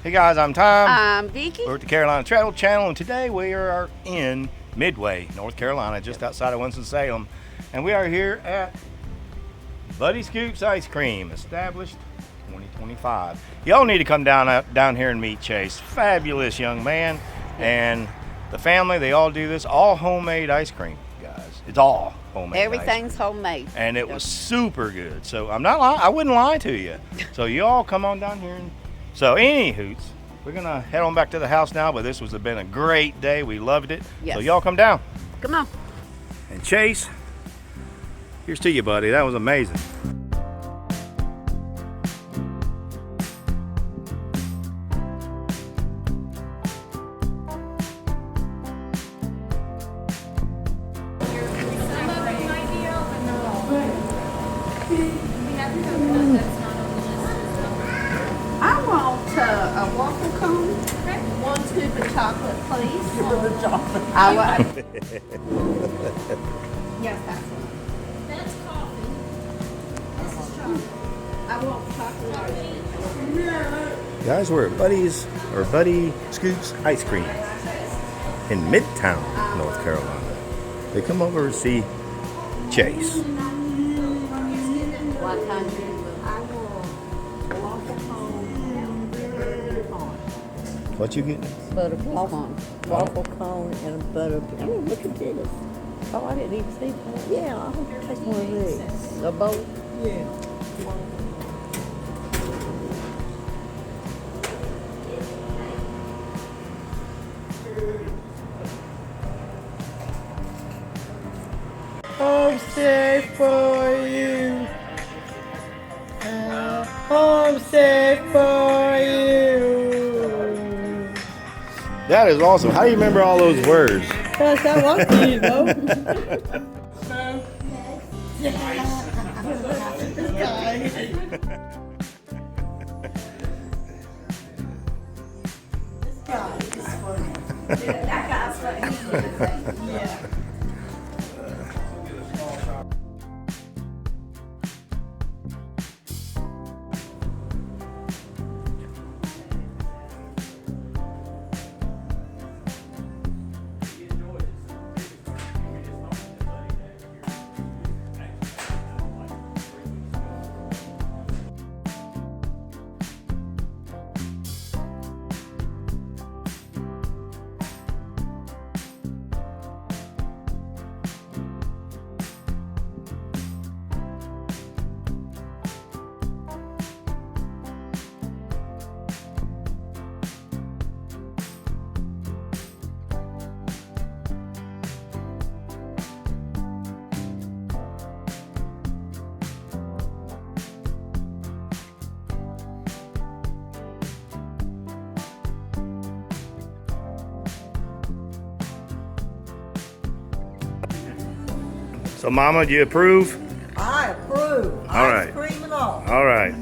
Hey guys, I'm Tom. I'm Vicky. We're at the Carolina Travel Channel, and today we are in Midway, North Carolina, just outside of Winston-Salem. And we are here at Buddy Scoops Ice Cream, established 2025. Y'all need to come down here and meet Chase. Fabulous young man. And the family, they all do this. All homemade ice cream, guys. It's all homemade. Everything's homemade. And it was super good. So I'm not lying. I wouldn't lie to you. So you all come on down here. So any hoots, we're going to head on back to the house now, but this has been a great day. We loved it. Yes. So y'all come down. Come on. And Chase, here's to you, buddy. That was amazing. I want a waffle cone, 1 scoop of chocolate, please. I want. Yes, that's one. That's coffee. This is chocolate. I want chocolate. Guys, we're at Buddy Scoops Ice Cream in Midtown, North Carolina. They come over to see Chase. What kind do you What you getting? Butter want? waffle cone and a butter. Oh, look at this. Oh, I didn't even see that. Yeah, I'll take one of these. A bowl? Yeah. Home safe for you. Home safe for you. That is awesome. How do you remember all those words? That's how I feel, though. So, Mama, do you approve? I approve. All right. Ice cream and all. All right.